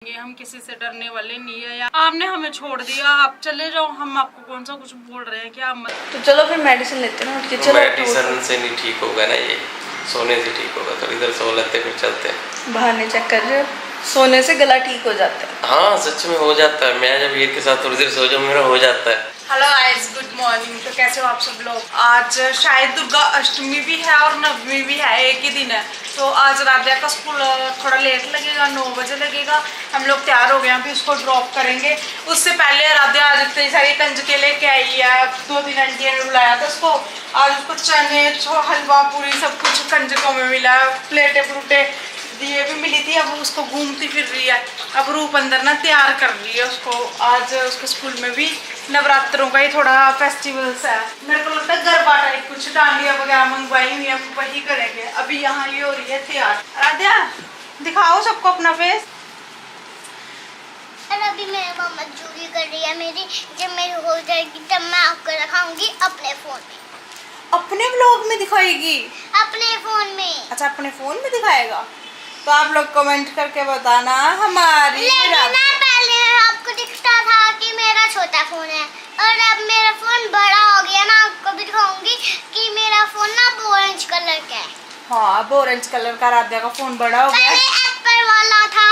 हम किसी से डरने वाले नहीं है यार। आपने हमें छोड़ दिया, आप चले जाओ, हम आपको कौन सा कुछ बोल रहे हैं क्या मत। तो चलो फिर मेडिसिन लेते हैं ना। तो मेडिसिन से नहीं ठीक होगा ना, ये सोने से ठीक होगा। तो इधर सो लेते फिर चलते हैं। बहाने चेक कर रहे हो, सोने से गला ठीक हो जाता है। हाँ सच में हो जाता है। मैं जब ईद के साथ थोड़ी देर सो जाऊँ मेरा हो जाता है। Hello guys, good morning. तो कैसे हो आप सब लोग। आज शायद दुर्गा अष्टमी भी है और नवमी भी है, एक ही दिन है। तो आज राध्या का स्कूल थोड़ा लेट लगेगा, 9 बजे लगेगा। हम लोग तैयार हो गए हैं, फिर उसको ड्रॉप करेंगे। उससे पहले राध्या आज इतनी सारी कंजके लेके आई है, 2-3 आंटियों ने बुलाया था उसको। आज उसको चने हलवा पूरी सब कुछ कंजकों में मिला है, प्लेटें प्लूटे दिए भी मिली थी। अब उसको घूमती फिर रही है। अब रूप अंदर ना तैयार कर रही है उसको। आज उसके स्कूल में भी नवरात्रों का ही थोड़ा फेस्टिवल्स है। मेरे को लगता है गरबा टाइप कुछ डांडिया वगैरह मंगवाई हुई है, वही करेंगे। अभी यहाँ ये हो रही है तैयार। राध्या दिखाओ सबको अपना फेस। अभी मेरी मम्मा चोरी कर रही है मेरी। जब मेरी हो जाएगी तब मैं आपको दिखाऊंगी अपने फोन में। अपने ब्लॉग में दिखाएगी? अपने फोन में। अच्छा, अपने फोन में दिखाएगा। तो आप लोग कमेंट करके बताना हमारी। लेकिन ना पहले आपको दिखता था कि मेरा छोटा फोन है, और अब मेरा फोन बड़ा हो गया। मैं आपको भी दिखाऊंगी कि मेरा फोन ना ऑरेंज कलर का है। हाँ, अब ऑरेंज कलर का राध्या का फोन बड़ा हो गया। पहले एप्पल वाला था,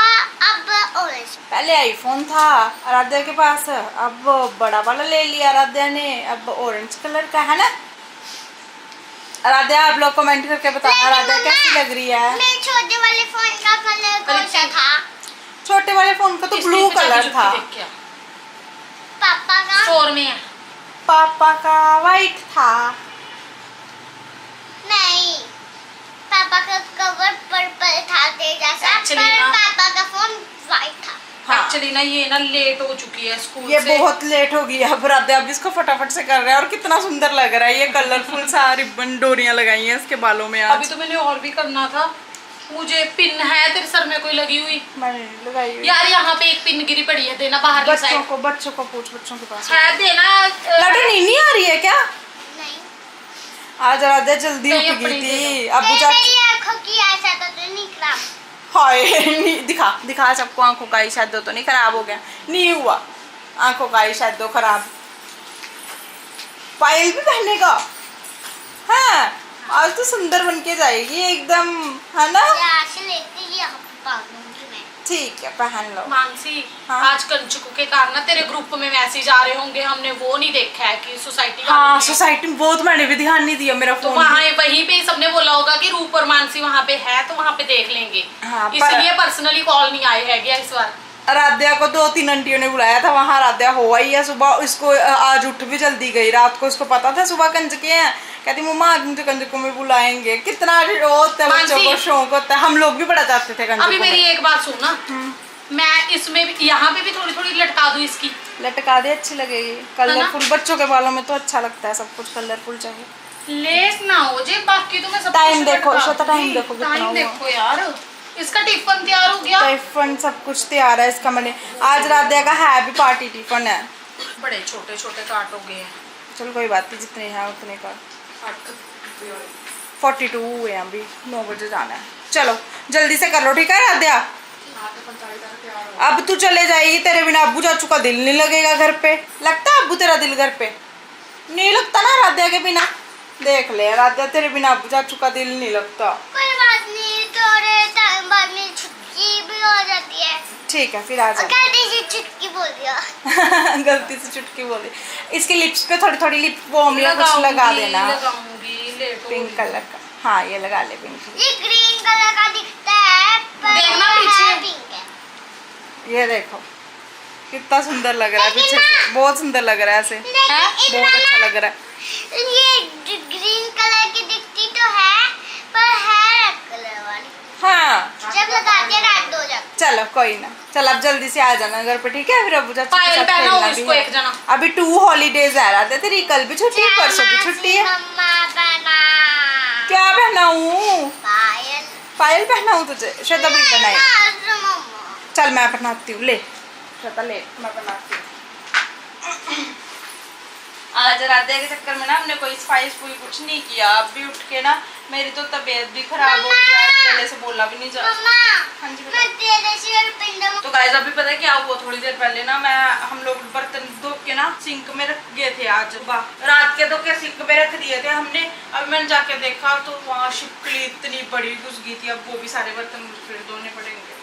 अब ऑरेंज। पहले आईफोन था राध्या के पास, अब बड़ा वाला ले लिया राध्या ने, अब ऑरेंज कलर का है ना। राध्या आप लोग कमेंट करके बताना राध्या कैसी लग रही है। मेरे छोटे वाले फोन का कलर कौन सा था? छोटे वाले फोन का तो ब्लू कलर था। पापा का स्टोर में है। पापा का वाइट था। नहीं, पापा का कवर पर्पल था तेजा सा, पर पापा का फोन वाइट था। एक्चुअली ना ये ना लेट हो चुकी है स्कूल ये से। बहुत लेट हो गई है। अब राध्या अब इसको फटाफट से कर रहे हैं और कितना सुंदर लग रहा है। ये कलरफुल सा रिबन डोरियां लगाई हैं इसके बालों में। आज अभी तो मैंने और भी करना था। मुझे पिन है तेरे सर में कोई लगी हुई? मैंने लगाई हुई। यार यहाँ पे एक पिन गिरी पड़ी है, देना बाहर की साइड। बच्चों को पूछ, बच्चों के पास है देना। लड़न नहीं आ रही है क्या? नहीं, आज राध्या जल्दी नहीं, उठ गई अपनी थी। मेरी अब आँखों की ऐसा तो नहीं खराब। हाय दिखा सबको। आंखों का आई शायद तो नहीं खराब हो गया? नहीं हुआ, आंखों का आई शायद खराब। पायल भी पहनेगा? हाँ, आज तो सुंदर बन के जाएगी एकदम, है ना। से लेते ही पहनूंगी मैं। ठीक है, पहन लो। मानसी, हाँ? आज कंचुकों के कारण ना तेरे ग्रुप में मैसेज आ रहे होंगे, हमने वो नहीं देखा है कि सोसाइटी हाँ, सोसाइटी में बहुत, मैंने भी ध्यान नहीं दिया। मेरा तो फोन वहाँ वहीं पे सबने बोला होगा कि रूप और मानसी वहाँ पे है, तो वहाँ पे देख लेंगे। हाँ, इसलिए पर्सनली कॉल नहीं आए है इस बार। राध्या को 2-3 आंटियों ने बुलाया था, वहाँ राध्या हो आई है। सुबह इसको आज उठ भी जल्दी गई। रात को इसको पता था सुबह कंजके हैं, कहती मम्मा आज मुझे कंजकों में बुलाएंगे। कितना होता है बच्चों को, शौक होता है। हम लोग भी बड़ा चाहते थे कंजकों अभी मेरी में। एक बात सुन ना, मैं इसमें भी यहाँ पे भी थोड़ी थोड़ी लटका दूँ इसकी। लटका दे, अच्छी लगेगी। कलरफुल बच्चों के बालों में तो अच्छा लगता है, सब कुछ कलरफुल चाहिए। लेस ना हो जे, बाकी तो मैं सब टाइम कुछ देखो, लटका श्वेता, टाइम दूंगी। देखो कितना टाइम हुआ। देखो यार, इसका टिफिन तैयार हो गया। टिफिन सब कुछ तैयार है इसका। मैंने आज राध्या का है भी पार्टी टिफिन है। बड़े छोटे छोटे काट हो गए हैं। चलो कोई बात नहीं, जितने हैं उतने का। 42 हुए हैं, अभी 9 बजे जाना है। चलो जल्दी से कर लो, ठीक है राध्या। अब तू चले जाएगी, तेरे बिना अब्बू चाचू का दिल नहीं लगेगा घर पे। लगता है अब्बू तेरा दिल घर पे? नहीं लगता ना राध्या के बिना। देख ले राध्या, तेरे बिना अब्बू चाचू का दिल नहीं लगता। कोई बात नहीं, थोड़े टाइम बाद में छुट्टी भी हो जाती है। ठीक है, फिर आ जा। गलती से चुटकी बोल दिया। गलती से चुटकी बोली। इसकी लिप्स पे थोड़ी थोड़ी लिप बाम या कुछ लगा देना, पिंक कलर का। हाँ, ये लगा ले पिंक। ये ग्रीन कलर का दिखता है, पर देखना वो पीछे। है पिंक है। ये देखो कितना सुंदर लग रहा है पीछे से। बहुत सुंदर लग रहा है ऐसे, बहुत अच्छा लग रहा है। ये ग्रीन कलर की दिखती तो है, पर है रेड कलर वाली। हाँ, जब लगाते हैं रात 2 जब। चलो कोई ना। चल अब जल्दी से आ जाना घर पे, ठीक है। फिर अबू चाचू के पायल साथ पहनाओ खेलना भी इसको है। एक जना। अभी 2 हॉलीडेज आ रहा था तेरी। कल भी छुट्टी है, परसों भी छुट्टी है। मम्मा बना क्या पहनाऊं? पायल। पायल पहनाऊं तुझे? श्वेता भी बनाई। मम्मा चल मैं पहनाती हूँ, ले श्वेता ले, मैं पहनाती हूँ। आज राधे के चक्कर में ना हमने कोई सफाई कुछ नहीं किया। अब भी उठ के ना मेरी तो तबीयत भी खराब हो गई, आज गले से बोला भी नहीं जा रहा। हाँ जी तो गाइस अभी पता है क्या हुआ, थोड़ी देर पहले ना हम लोग बर्तन धो के ना सिंक में रख गए थे आज रात के, तो क्या सिंक में रख दिए थे हमने। अब मैंने जाके देखा तो वहाँ छिपकली इतनी बड़ी घुस गई थी। अब वो भी सारे बर्तन फिर धोने पड़ेंगे।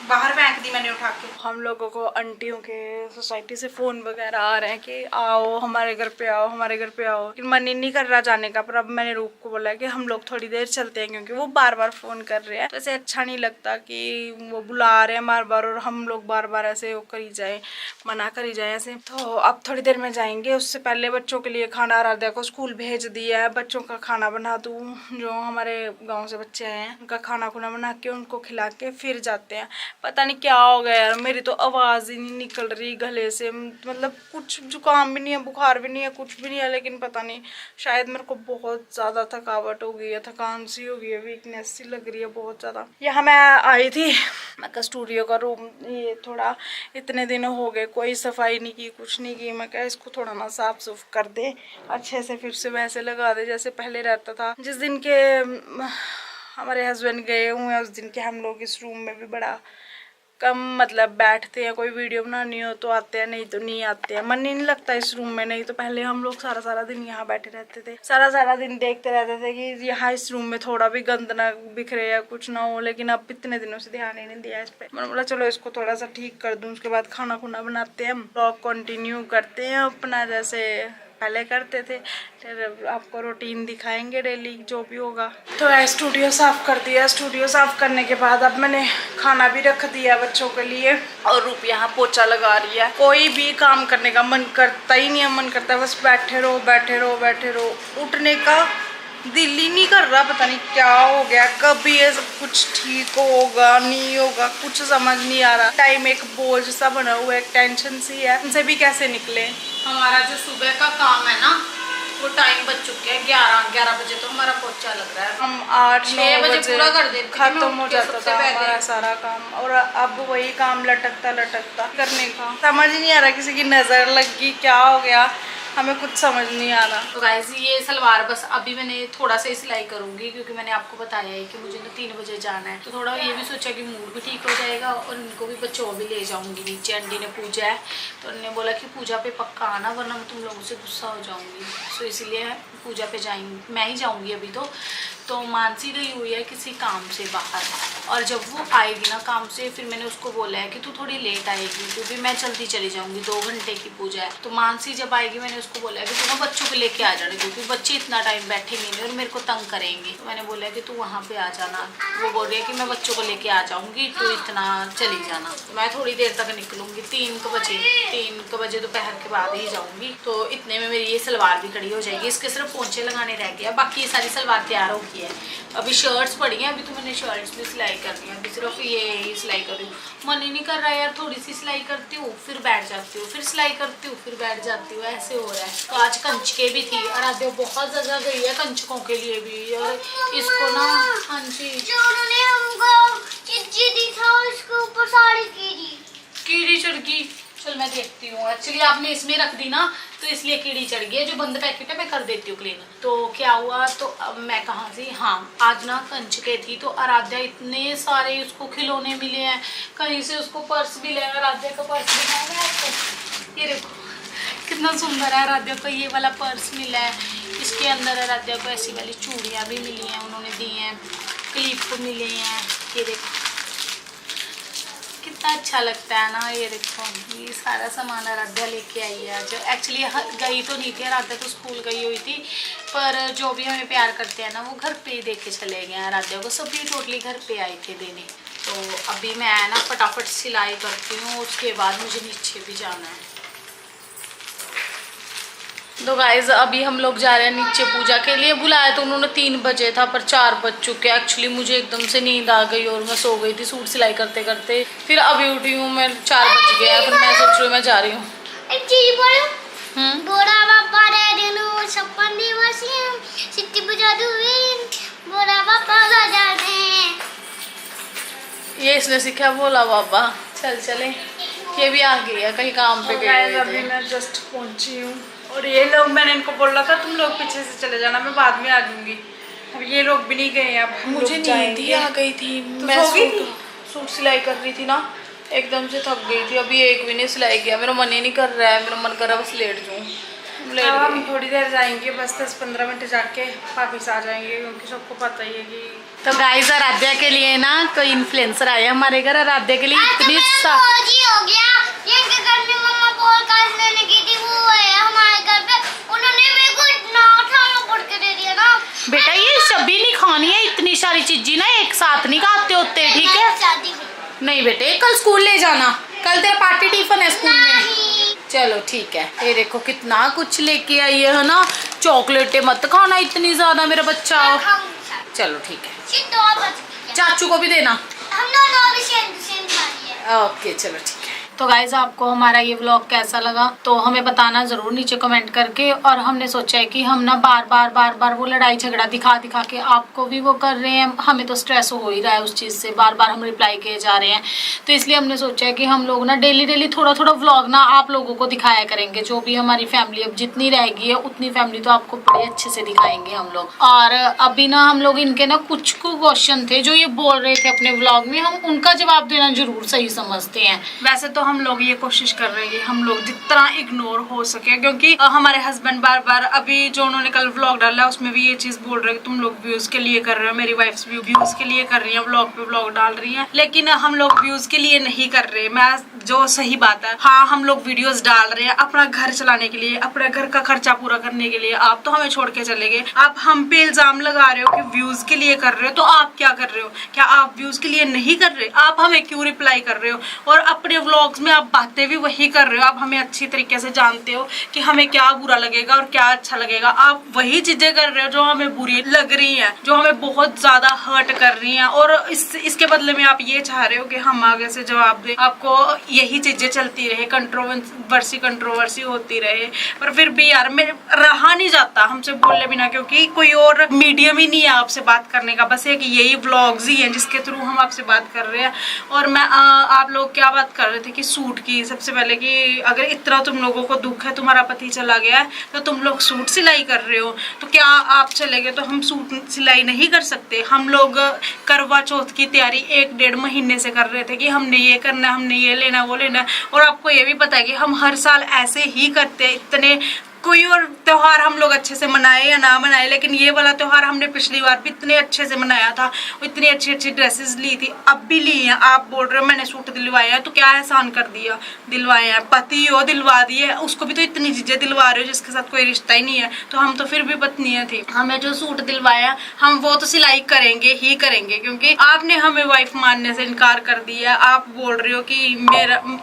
बाहर फेंक दी मैंने उठा के। हम लोगों को आंटियों के सोसाइटी से फोन वगैरह आ रहे हैं कि आओ हमारे घर पे आओ, हमारे घर पे आओ। मन ही नहीं कर रहा जाने का, पर अब मैंने रूप को बोला कि हम लोग थोड़ी देर चलते हैं, क्योंकि वो बार बार फोन कर रहे हैं। तो ऐसे अच्छा नहीं लगता कि वो बुला रहे हैं बार बार और हम लोग बार बार ऐसे वो करी जाए, मना करी जाए ऐसे। तो अब थोड़ी देर में जाएंगे। उससे पहले बच्चों के लिए खाना, राधा को स्कूल भेज दिया है, बच्चों का खाना बना दूँ। जो हमारे गाँव से बच्चे आए हैं उनका खाना खुना बना के उनको खिला के फिर जाते हैं। पता नहीं क्या हो गया यार, मेरी तो आवाज़ ही नहीं निकल रही गले से। मतलब कुछ जुकाम भी नहीं है, बुखार भी नहीं है, कुछ भी नहीं है, लेकिन पता नहीं शायद मेरे को बहुत ज़्यादा थकावट हो गई है, थकान सी हो गई है, वीकनेस सी लग रही है बहुत ज़्यादा। यहाँ मैं आई थी, मैं का स्टूडियो का रूम ये थोड़ा इतने दिन हो गए कोई सफाई नहीं की, कुछ नहीं की। मैं क्या इसको थोड़ा ना साफ सुफ कर दे अच्छे से, फिर से वैसे लगा दे जैसे पहले रहता था। जिस दिन के हमारे हस्बैंड गए हुए हैं उस दिन के हम लोग इस रूम में भी बड़ा कम मतलब बैठते हैं। कोई वीडियो बनानी हो तो आते हैं, नहीं तो नहीं आते हैं। मन ही नहीं लगता इस रूम में। नहीं तो पहले हम लोग सारा सारा दिन यहाँ बैठे रहते थे, सारा सारा दिन देखते रहते थे कि यहाँ इस रूम में थोड़ा भी गंद ना बिखरे या कुछ ना हो। लेकिन अब इतने दिनों से ध्यान ही नहीं दिया इस पे। मैंने बोला चलो इसको थोड़ा सा ठीक कर दूँ, उसके बाद खाना खुना बनाते हैं, ब्लॉग कंटिन्यू करते हैं अपना जैसे पहले करते थे। फिर आपको रूटीन दिखाएंगे डेली जो भी होगा। तो स्टूडियो साफ कर दिया। स्टूडियो साफ करने के बाद अब मैंने खाना भी रख दिया बच्चों के लिए, और रूप यहाँ पोछा लगा रही है। कोई भी काम करने का मन करता ही नहीं है, मन करता है बस बैठे रहो बैठे रहो बैठे रहो। उठने का दिल ही नहीं कर रहा, पता नहीं क्या हो गया। कभी ये सब कुछ ठीक होगा नहीं होगा कुछ समझ नहीं आ रहा। टाइम एक बोझ सा बना हुआ है, एक टेंशन सी है, उनसे भी कैसे निकले। हमारा जो सुबह का काम है ना वो टाइम बच चुके हैं 11 बजे तो हमारा पोछा लग रहा है। हम 8-9 बजे पूरा कर देते, खत्म हो जाता था हमारा सारा काम, और अब वही काम लटकता लटकता करने का समझ नहीं आ रहा। किसी की नजर लग गई, क्या हो गया हमें कुछ समझ नहीं आ रहा। तो गाइस ये सलवार बस अभी मैंने थोड़ा सा सिलाई करूंगी, क्योंकि मैंने आपको बताया है कि मुझे तो 3 बजे जाना है। तो थोड़ा ये भी सोचा कि मूड भी ठीक हो जाएगा और इनको भी बच्चों भी ले जाऊंगी नीचे। आंटी ने पूजा है तो उन्होंने बोला कि पूजा पे पक्का आना, वरना मैं तुम लोगों से गुस्सा हो जाऊंगी। तो इसलिए पूजा पे जाएंगी, मैं ही जाऊंगी अभी। तो मानसी गई हुई है किसी काम से बाहर, और जब वो आएगी ना काम से फिर मैंने उसको बोला है कि तू थोड़ी लेट आएगी, क्योंकि मैं जल्दी चली जाऊंगी, 2 घंटे की पूजा है। तो मानसी जब आएगी मैंने उसको बोला है कि तू ना बच्चों को लेके आ जाना, क्योंकि बच्चे इतना टाइम बैठेंगे नहीं और मेरे को तंग करेंगे। तो मैंने बोला कि तू वहाँ पे आ जाना। वो बोल रही है कि मैं बच्चों को लेके आ जाऊँगी, तो इतना चली जाना। तो मैं थोड़ी देर तक निकलूँगी, 3 बजे दोपहर के बाद ही जाऊँगी। तो इतने में मेरी ये सलवार भी खड़ी हो जाएगी। इसके सिर्फ पोंछे लगाने रह गया, बाकी ये सारी सलवार तैयार हो गई है। अभी शर्ट्स पड़ी हैं, अभी तो मैंने शर्ट्स भी सिलाई करनी है। अभी सिर्फ ये सिलाई कर रही हूँ, मन ही नहीं कर रहा है यार। थोड़ी सी सिलाई करती हूँ फिर बैठ जाती हूँ, फिर सिलाई करती हूँ फिर बैठ जाती हूँ, ऐसे हो रहा है। तो आज कंचके भी थी, आराध्या बहुत ज़्यादा गई है कंचकों के लिए भी, और इसको ना हाँ जी उन्होंने हमको चिट्ठी दी था, उसके ऊपर सारी कीड़ी चढ़ गई। चल मैं देखती हूँ। एक्चुअली आपने इसमें रख दी ना तो इसलिए कीड़ी चढ़ गई है। जो बंद पैकेट है मैं कर देती हूँ क्लीन। तो क्या हुआ, तो अब मैं कहाँ से, हाँ आज ना कंचके थी तो आराध्या इतने सारे उसको खिलौने मिले हैं, कहीं से उसको पर्स मिले हैं। आराध्या का पर्स मिला है आपको, ये देखो कितना सुंदर है। आराध्या को ये वाला पर्स मिला है, इसके अंदर आराध्या को ऐसी वाली चूड़ियाँ भी मिली हैं, उन्होंने दी हैं, क्लिप मिले हैं। ये देखो कितना अच्छा लगता है ना। ये देखो ये सारा सामान आराध्या लेके आई है आज। एक्चुअली गई तो नहीं थी आराध्या, तो स्कूल गई हुई थी, पर जो भी हमें प्यार करते हैं ना वो घर पे ही दे के चले गए हैं आराध्या को। सभी टोटली घर पे आए थे देने। तो अभी मैं ना फटाफट सिलाई करती हूँ, उसके बाद मुझे नीचे भी जाना है। तो गाइज अभी हम लोग जा रहे हैं नीचे पूजा के लिए। बुलाया तो उन्होंने 3 बजे था, पर 4 बज चुके। एक्चुअली मुझे एकदम से नींद आ गई और मैं सो गई थी सूट सिलाई करते करते। फिर अभी उठी हूँ मैं, 4 बज गया। फिर मैं सोच रही हूँ मैं जा रही हूँ। एक चीज बोलो, बोरा बाबा रे दिनो सपन दिवसी सिटी बजा दूँ, बोरा बाबा बजा दे। ये इसने सीखा बोला बाबा। चल चले, ये भी आ गई है कहीं काम पे गई। अभी मैं जस्ट पहुंची हूँ और ये लोग, मैंने इनको बोला था तुम लोग पीछे से चले जाना, मैं बाद में आ जाऊंगी। अब ये लोग भी नहीं गए, अब हम मुझे लोग नींद ही जाएंगे। आ गई थी। तो मैं सो गई थी? सूट सिलाई कर रही थी ना, एकदम से थक गई थी। अभी एक भी नहीं सिलाई किया, मेरा मन ही नहीं कर रहा है। मेरा मन कर रहा है बस लेट जाऊँ। अब हम थोड़ी देर जाएंगे, बस 10-15 मिनट जाके वापिस आ जाएंगे, क्योंकि सबको पता ही है कि तो गाइस आराध्या के लिए ना कोई इन्फ्लुएंसर आया हमारे घर। आराध्या के लिए इतनी रोज ही हो गया। जिनके घर में मम्मा पॉडकास्ट लेने की थी वो है हमारे घर पे, उन्होंने मेरे को इतना खाना पड़ के दे दिया ना। बेटा ये सभी नहीं खानी है, इतनी सारी चीजें ना एक साथ नहीं खाते होते, ठीक है? शादी नहीं बेटे कल स्कूल ले जाना, कल तेरा पार्टी टिफिन है स्कूल में। नहीं। चलो ठीक है। ये देखो कितना कुछ लेके आई है ना। चॉकलेटें मत खाना इतनी ज्यादा मेरा बच्चा। मैं खाऊंगी साथ। चलो ठीक है, सिर्फ 2 बच गई है। चाचू को भी देना। हम दोनों भी सेम खा रही है। ओके चलो ठीक है। तो गाइज आपको हमारा ये व्लॉग कैसा लगा तो हमें बताना जरूर नीचे कमेंट करके। और हमने सोचा है कि हम ना बार बार वो लड़ाई झगड़ा दिखा के आपको भी वो कर रहे हैं, हमें तो स्ट्रेस हो ही रहा है उस चीज़ से, बार बार हम रिप्लाई किए जा रहे हैं। तो इसलिए हमने सोचा है कि हम लोग ना डेली थोड़ा व्लॉग ना आप लोगों को दिखाया करेंगे। जो भी हमारी फैमिली अब जितनी रहेगी है उतनी फैमिली तो आपको बड़े अच्छे से दिखाएंगे हम लोग। और अभी ना हम लोग इनके ना कुछ क्वेश्चन थे जो ये बोल रहे थे अपने व्लॉग में, हम उनका जवाब देना जरूर सही समझते हैं। वैसे तो हम लोग ये कोशिश कर रहे हैं कि हम लोग जितना इग्नोर हो सके, क्योंकि हमारे हस्बैंड बार अभी जो उन्होंने कल व्लॉग डाला उसमें भी ये चीज बोल रहे हैं कि तुम लोग व्यूज के लिए कर रहे हो, मेरी वाइफ भी व्यूज के लिए कर रही है, व्लॉग पे व्लॉग डाल रही है। लेकिन हम लोग व्यूज के लिए नहीं कर रहे, मैं जो सही बात है। हाँ हम लोग वीडियोस डाल रहे हैं अपना घर चलाने के लिए, अपने घर का खर्चा पूरा करने के लिए। आप तो हमें छोड़ के चले गए, आप हम पे इल्जाम लगा रहे हो कि व्यूज के लिए कर रहे हो। तो आप क्या कर रहे हो? क्या आप व्यूज के लिए नहीं कर रहे? आप हमें क्यों रिप्लाई कर रहे हो? और अपने व्लॉग्स में आप बातें भी वही कर रहे हो। आप हमें अच्छी तरीके से जानते हो कि हमें क्या बुरा लगेगा और क्या अच्छा लगेगा। आप वही चीजें कर रहे हो जो हमें बुरी लग रही हैं, जो हमें बहुत ज्यादा हर्ट कर रही हैं। और इसके बदले में आप ये चाह रहे हो कि हम आगे से जवाब दें, आपको यही चीजें चलती रहे, कंट्रोवर्सी होती रहे। पर फिर भी यार मैं रहा नहीं जाता हमसे बोले बिना, क्योंकि कोई और मीडियम ही नहीं है आपसे बात करने का, बस एक यही व्लॉग्स ही है जिसके थ्रू हम आपसे बात कर रहे हैं। और मैं आप लोग क्या बात कर रहे थे कि सूट की, सबसे पहले कि अगर इतना तुम लोगों को दुख है, तुम्हारा पति चला गया है तो तुम लोग सूट सिलाई कर रहे हो, तो क्या आप चले गए तो हम सूट सिलाई नहीं कर सकते? हम लोग करवा चौथ की तैयारी 1-1.5 महीने से कर रहे थे कि हमने ये करना है, हमने ये लेना वो लेना है। और आपको ये भी पता है कि हम हर साल ऐसे ही करते हैं। इतने कोई और त्योहार हम लोग अच्छे से मनाए या ना मनाए, लेकिन ये वाला त्योहार हमने पिछली बार भी इतने अच्छे से मनाया था, इतनी अच्छी ड्रेसेस ली थी, अब भी ली हैं। आप बोल रहे हो मैंने सूट दिलवाया है, तो क्या एहसान कर दिया? दिलवाए हैं, पति हो दिलवा दिए, उसको भी तो इतनी चीजें दिलवा रहे हो जिसके साथ कोई रिश्ता ही नहीं है। तो हम तो फिर भी पत्नियां थी, हमें जो सूट दिलवाया हम वो तो सिलाई करेंगे ही करेंगे, क्योंकि आपने हमें वाइफ मानने से इनकार कर दिया। आप बोल रहे हो कि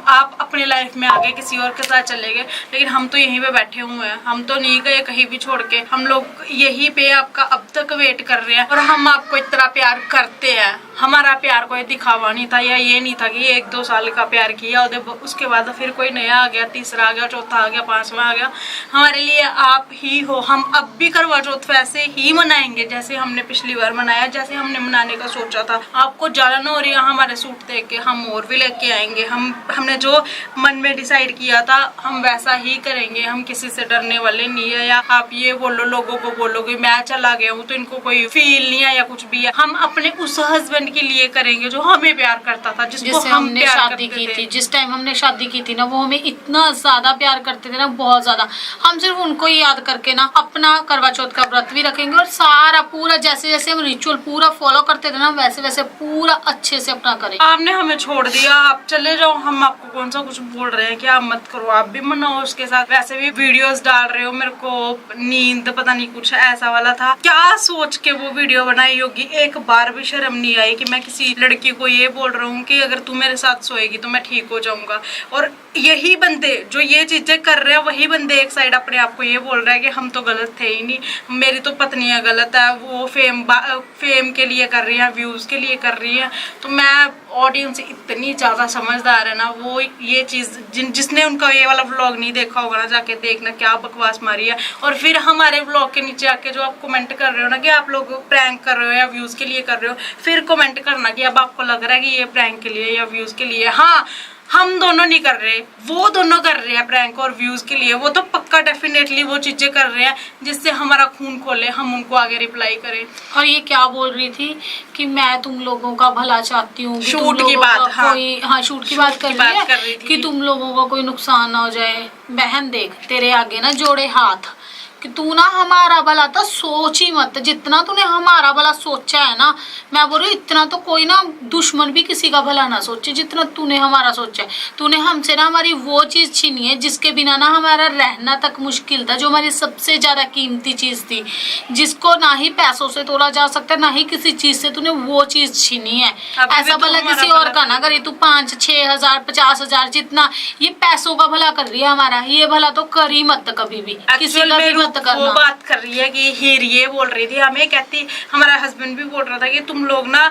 आप अपने लाइफ में आगे किसी और के साथ चले गए, लेकिन हम तो यहीं पे बैठे हुए हैं, हम तो नहीं गए कहीं भी छोड़ के। हम लोग यहीं पे आपका अब तक वेट कर रहे हैं। और हम आपको इतना प्यार करते हैं, हमारा प्यार कोई दिखावा नहीं था, या ये नहीं था कि 1-2 साल का प्यार किया उसके बाद फिर कोई नया आ गया, तीसरा आ गया, चौथा आ गया, 5वां आ गया। हमारे लिए आप ही हो। हम अब भी करवा चौथ वैसे ही मनाएंगे जैसे हमने पिछली बार मनाया, जैसे हमने मनाने का सोचा था। आपको जलन हो रही है हमारे सूट देख के, हम और भी लेके आएंगे। हमने जो मन में डिसाइड किया था हम वैसा ही करेंगे, हम किसी से डरने वाले नहीं है। या आप ये बोलो, लोगों को बोलोगे मैं चला गया हूँ तो इनको कोई फील नहीं है या कुछ भी है। हम अपने उस हस्बैंड के लिए करेंगे जो हमें प्यार करता था, जिसको हमने शादी की थी। जिस टाइम हमने शादी की थी ना, वो हमें इतना ज्यादा प्यार करते थे ना, बहुत ज्यादा। हम सिर्फ उनको ही याद करके ना अपना करवा चौथ का व्रत भी रखेंगे, और सारा पूरा जैसे हम रिचुअल पूरा फॉलो करते थे ना, वैसे पूरा अच्छे से अपना करें। आपने हमें छोड़ दिया, आप चले जाओ, हम आपको कौन सा कुछ बोल रहे हैं कि आप मत करो, आप भी मनाओ उसके साथ। वैसे भी वीडियोस डाल रहे हो, मेरे को नींद पता नहीं कुछ ऐसा वाला था, क्या सोच के वो वीडियो बनाई होगी। एक बार भी शर्म नहीं आई कि मैं किसी लड़की को ये बोल रहा हूँ कि अगर तू मेरे साथ सोएगी तो मैं ठीक हो जाऊंगा। और यही बंदे जो ये चीजें कर रहे हैं, वही बंदे एक साइड अपने आप को ये बोल रहे हैं कि हम तो गलत थे ही नहीं, मेरी तो पत्नियां गलत है, वो फेम के लिए कर रही है, व्यूज के लिए कर रही है। तो मैं ऑडियंस इतनी ज्यादा समझदार है ना, वो ये चीज जिसने उनका ये वाला व्लॉग नहीं देखा होगा ना, जाके देखना क्या बकवास मारी है। और फिर हमारे व्लॉग के नीचे आके जो आप कमेंट कर रहे हो ना कि आप लोग प्रैंक कर रहे हो या व्यूज के लिए कर रहे हो, फिर कमेंट करना कि अब आपको लग रहा है कि ये प्रैंक के लिए या व्यूज के लिए। हाँ हम दोनों नहीं कर रहे, वो दोनों कर रहे हैं प्रैंक और व्यूज के लिए। वो तो पक्का डेफिनेटली वो चीजें कर रहे हैं जिससे हमारा खून खोले, हम उनको आगे रिप्लाई करें। और ये क्या बोल रही थी कि मैं तुम लोगों का भला चाहती हूँ, शूट की बात, हाँ शूट की बात कर रही है कि तुम लोगों का कोई नुकसान ना हो जाए। बहन देख, तेरे आगे ना जोड़े हाथ कि तू ना हमारा भला तो सोच ही मत। जितना तूने हमारा भला सोचा है ना, मैं बोल रही हूँ इतना तो कोई ना दुश्मन भी किसी का भला ना सोचे जितना तूने हमारा सोचा है। तूने हमसे ना हमारी वो चीज छीनी है जिसके बिना ना हमारा रहना तक मुश्किल था, जो हमारी सबसे ज्यादा कीमती चीज थी, जिसको ना ही पैसों से तोला जा सकता, ना ही किसी चीज से। तूने वो चीज छीनी है। ऐसा भला किसी और का ना करे। तू 5-6 हजार 50 हजार जितना ये पैसों का भला कर रही है हमारा, ये भला तो कर ही मत कभी भी, किसी का भी मत करना। वो बात कर रही है कि हीर ये बोल रही थी हमें, कहती हमारा हस्बैंड भी बोल रहा था कि तुम लोग ना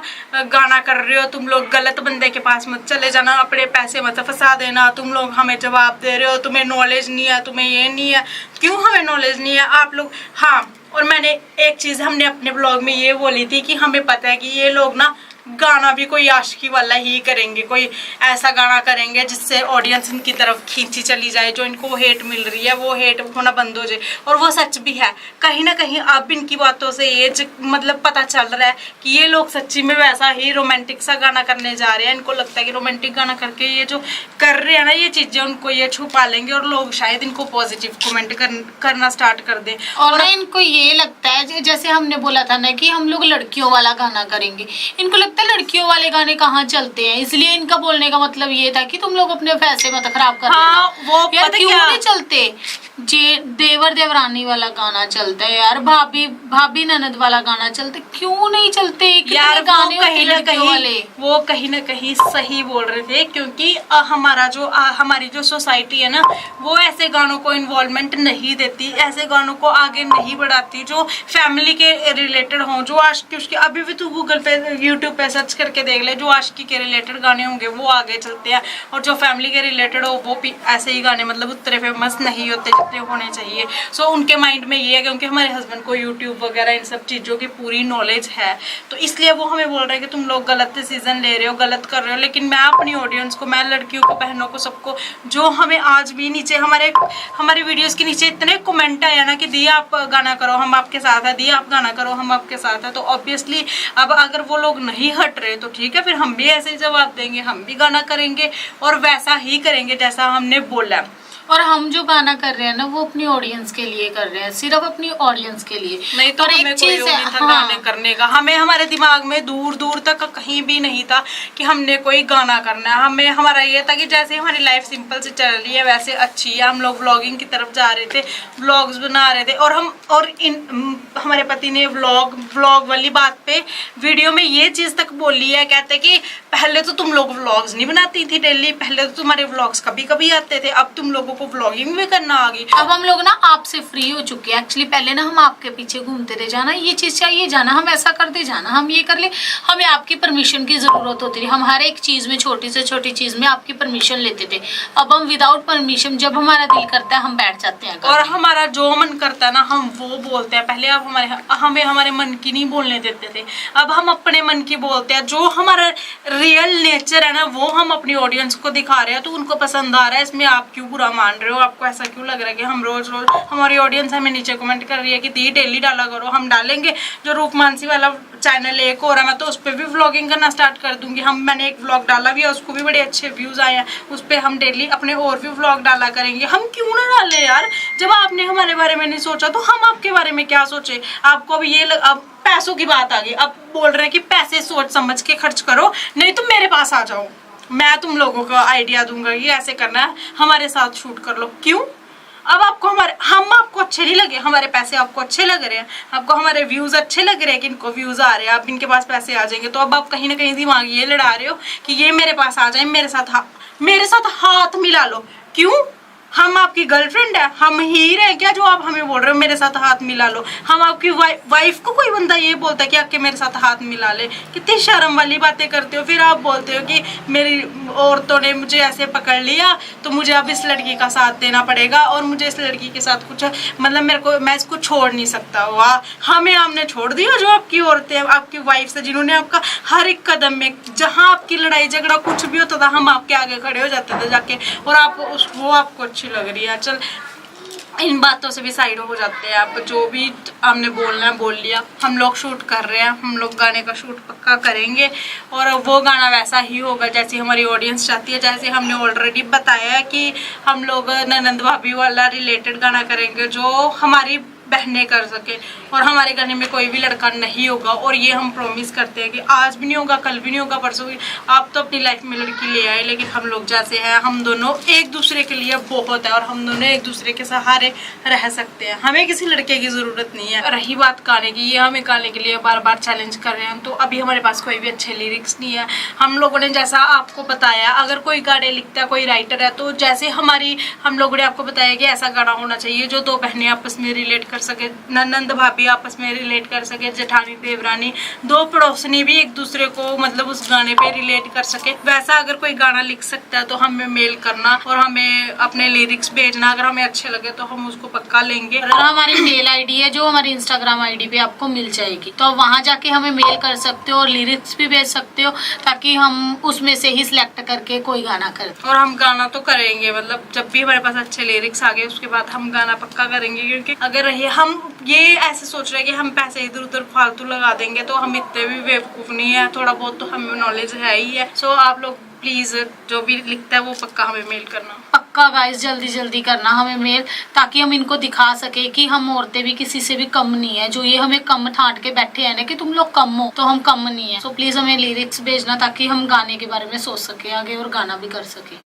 गाना कर रहे हो, तुम लोग गलत बंदे के पास मत चले जाना, अपने पैसे मत फंसा देना, तुम लोग हमें जवाब दे रहे हो, तुम्हें नॉलेज नहीं है, तुम्हें ये नहीं है। क्यों हमें नॉलेज नहीं है आप लोग? हाँ, और मैंने एक चीज हमने अपने ब्लॉग में ये बोली थी कि हमें पता है कि ये लोग ना गाना भी कोई आशिकी वाला ही करेंगे, कोई ऐसा गाना करेंगे जिससे ऑडियंस इनकी तरफ खींची चली जाए, जो इनको हेट मिल रही है वो हेट होना बंद हो जाए। और वो सच भी है, कहीं ना कहीं अब इनकी बातों से ये मतलब पता चल रहा है कि ये लोग सच्ची में वैसा ही रोमांटिक सा गाना करने जा रहे हैं। इनको लगता है कि रोमांटिक गाना करके ये जो कर रहे हैं ना ये चीजें, उनको ये छुपा लेंगे और लोग शायद इनको पॉजिटिव कमेंट करना स्टार्ट कर दें। और ना इनको ये लगता है, जैसे हमने बोला था ना कि हम लोग लड़कियों वाला गाना करेंगे, इनको लगता है लड़कियों वाले गाने कहाँ चलते हैं, इसलिए इनका बोलने का मतलब ये था कि तुम लोग अपने पैसे मत खराब कर हाँ, वो यार पता क्यों क्या? नहीं चलते? देवर देवरानी वाला गाना चलता है यार, भाभी ननद वाला गाना चलते, क्यों नहीं चलते यार? गाने वो कहीं ना कहीं सही बोल रहे थे, क्योंकि हमारी जो सोसाइटी है ना वो ऐसे गानों को इन्वॉल्वमेंट नहीं देती, ऐसे गानों को आगे नहीं बढ़ाती जो फैमिली के रिलेटेड हों, जो आशिकी उसके। अभी भी तू गूगल पे यूट्यूब पे सर्च करके देख ले, जो आशिकी के रिलेटेड गाने होंगे वो आगे चलते हैं, और जो फैमिली के रिलेटेड हो वो भी ऐसे ही गाने मतलब उतने फेमस नहीं होते जितने होने चाहिए। सो उनके माइंड में ये है, क्योंकि हमारे हस्बैंड को यूट्यूब वगैरह इन सब चीज़ों की पूरी नॉलेज है, तो इसलिए वो हमें बोल रहे हैं कि तुम लोग गलत डिसीजन ले रहे हो, गलत कर रहे हो। लेकिन मैं अपनी ऑडियंस को, मैं लड़कियों को, बहनों को, सबको, जो हमें आज भी नीचे हमारे वीडियोस के नीचे इतने कमेंट आया ना कि दी आप गाना करो हम आपके साथ है, दी आप गाना करो हम आपके साथ है, तो ऑब्वियसली अब अगर वो लोग नहीं हट रहे तो ठीक है, फिर हम भी ऐसे ही जवाब देंगे, हम भी गाना करेंगे और वैसा ही करेंगे जैसा हमने बोला। और हम जो गाना कर रहे हैं ना वो अपनी ऑडियंस के लिए कर रहे हैं, सिर्फ अपनी ऑडियंस के लिए। नहीं तो हमें कोई वो नहीं था गाने करने का, हमें हमारे दिमाग में दूर दूर तक कहीं भी नहीं था कि हमने कोई गाना करना है। हमें हमारा ये था कि जैसे हमारी लाइफ सिंपल से चल रही है वैसे अच्छी है। हम लोग व्लॉगिंग की तरफ जा रहे थे, व्लॉग्स बना रहे थे, और हमारे पति ने व्लॉग वाली बात पे वीडियो में ये चीज तक बोली है, कहते कि पहले तो तुम लोग व्लॉग्स नहीं बनाती थी डेली, पहले तो तुम्हारे व्लॉग्स कभी कभी आते थे, अब तुम लोगों को व्लॉगिंग भी करना आ गई। अब हम लोग ना आपसे फ्री हो चुके हैं। एक्चुअली पहले ना हम आपके पीछे घूमते थे, जाना ये चीज चाहिए, जाना हम ऐसा कर दे, जाना हम ये कर ले, हमें आपकी परमिशन की जरूरत होती थी। हम हर एक चीज में, छोटी से छोटी चीज में आपकी परमिशन लेते थे। अब हम विदाउट परमिशन जब हमारा दिल करता है हम बैठ जाते हैं और हमारा जो मन करता है ना हम वो बोलते हैं। पहले अब हमें हमारे मन की नहीं बोलने देते थे, अब हम अपने मन की बोलते हैं। जो हमारा रियल नेचर है ना वो हम अपनी ऑडियंस को दिखा रहे हैं, तो उनको पसंद आ रहा है। इसमें आप क्यों बुरा मान रहे हो? आपको ऐसा क्यों लग रहा है कि हम रोज हमारी ऑडियंस हमें नीचे कमेंट कर रही है कि दी डेली डाला करो, हम डालेंगे। जो रूप मानसी वाला चैनल एक हो रहा है, मैं तो उस पर भी व्लॉगिंग करना स्टार्ट कर दूंगी। मैंने एक व्लॉग डाला भी है, उसको भी बड़े अच्छे व्यूज आए हैं, उस पर हम डेली अपने और भी व्लॉग डाला करेंगे। हम क्यों ना डाले यार? जब आपने हमारे बारे में नहीं सोचा तो हम आपके बारे में क्या सोचे? आपको अब अब पैसों की बात आ गई, अब बोल रहे हैं कि पैसे सोच समझ के खर्च करो, नहीं तो मेरे पास आ जाओ, मैं तुम लोगों को आइडिया दूंगा कि ऐसे करना है, हमारे साथ शूट कर लो। क्यों? अब आपको हम आपको अच्छे नहीं लगे? हमारे पैसे आपको अच्छे लग रहे हैं? आपको हमारे व्यूज अच्छे लग रहे हैं कि इनको व्यूज आ रहे हैं, अब इनके पास पैसे आ जाएंगे, तो अब आप कहीं ना कहीं दिमाग ये लड़ा रहे हो कि ये मेरे पास आ जाए, मेरे साथ हाथ मिला लो। क्यों? हम आपकी गर्लफ्रेंड है, हम हीर हैं क्या जो आप हमें बोल रहे हो मेरे साथ हाथ मिला लो? हम आपकी वाइफ को कोई बंदा ये बोलता है कि आके मेरे साथ हाथ मिला ले? कितनी शर्म वाली बातें करते हो। फिर आप बोलते हो कि मेरी औरतों ने मुझे ऐसे पकड़ लिया तो मुझे अब इस लड़की का साथ देना पड़ेगा और मुझे इस लड़की के साथ कुछ मतलब मेरे को, मैं इसको छोड़ नहीं सकता। वाह, हमें हमने छोड़ दिया जो आपकी औरतें, आपकी वाइफ से, जिन्होंने आपका हर एक कदम में, जहाँ आपकी लड़ाई झगड़ा कुछ भी होता था, हम आपके आगे खड़े हो जाते थे जाके, और आप वो आपको अच्छी लग रही है। चल इन बातों से भी साइड हो जाते हैं। आप जो भी हमने बोलना है बोल लिया। हम लोग शूट कर रहे हैं, हम लोग गाने का शूट पक्का करेंगे और वो गाना वैसा ही होगा जैसी हमारी ऑडियंस चाहती है। जैसे हमने ऑलरेडी बताया है कि हम लोग ननंद भाभी वाला रिलेटेड गाना करेंगे जो हमारी बहनें कर सके, और हमारे गाने में कोई भी लड़का नहीं होगा। और ये हम प्रॉमिस करते हैं कि आज भी नहीं होगा, कल भी नहीं होगा, परसों भी। आप तो अपनी लाइफ में लड़की ले आए, लेकिन हम लोग जैसे हैं, हम दोनों एक दूसरे के लिए बहुत है और हम दोनों एक दूसरे के सहारे रह सकते हैं। हमें किसी लड़के की जरूरत नहीं है। रही बात गाने की, ये हमें गाने के लिए बार बार चैलेंज कर रहे हैं, तो अभी हमारे पास कोई भी अच्छे लिरिक्स नहीं है। हम लोगों ने जैसा आपको बताया, अगर कोई गाने लिखता है, कोई राइटर है, तो जैसे हम लोगों ने आपको बताया कि ऐसा गाना होना चाहिए जो दो बहनें आपस में रिलेट कर सके, ननंद भाभी आपस में रिलेट कर सके, जेठानी देवरानी, दो पड़ोसनी भी एक दूसरे को मतलब उस गाने पे रिलेट कर सके। वैसा अगर कोई गाना लिख सकता है तो हमें मेल करना और हमें अपने लिरिक्स भेजना। अगर हमें अच्छे लगे तो हम उसको पक्का लेंगे। और हमारी मेल आईडी है जो हमारी इंस्टाग्राम आईडी पे आपको मिल जाएगी, तो आप वहाँ जाके हमें मेल कर सकते हो और लिरिक्स भी भेज सकते हो, ताकि हम उसमें से ही सिलेक्ट करके कोई गाना करें। और हम गाना तो करेंगे, मतलब जब भी हमारे पास अच्छे लिरिक्स आ गए उसके बाद हम गाना पक्का करेंगे। क्योंकि अगर हम ये ऐसे सोच रहे हैं कि हम पैसे इधर उधर फालतू लगा देंगे, तो हम इतने भी बेवकूफ नहीं है, थोड़ा बहुत तो हमें नॉलेज है ही है। सो आप लोग प्लीज जो भी लिखता है वो पक्का हमें मेल करना। पक्का गाइस, जल्दी जल्दी करना हमें मेल, ताकि हम इनको दिखा सके कि हम औरतें भी किसी से भी कम नहीं है। जो ये हमें कम ठाट के बैठे हैं ना कि तुम लोग कम हो, तो हम कम नहीं है। सो प्लीज हमें लिरिक्स भेजना ताकि हम गाने के बारे में सोच सके आगे और गाना भी कर सके।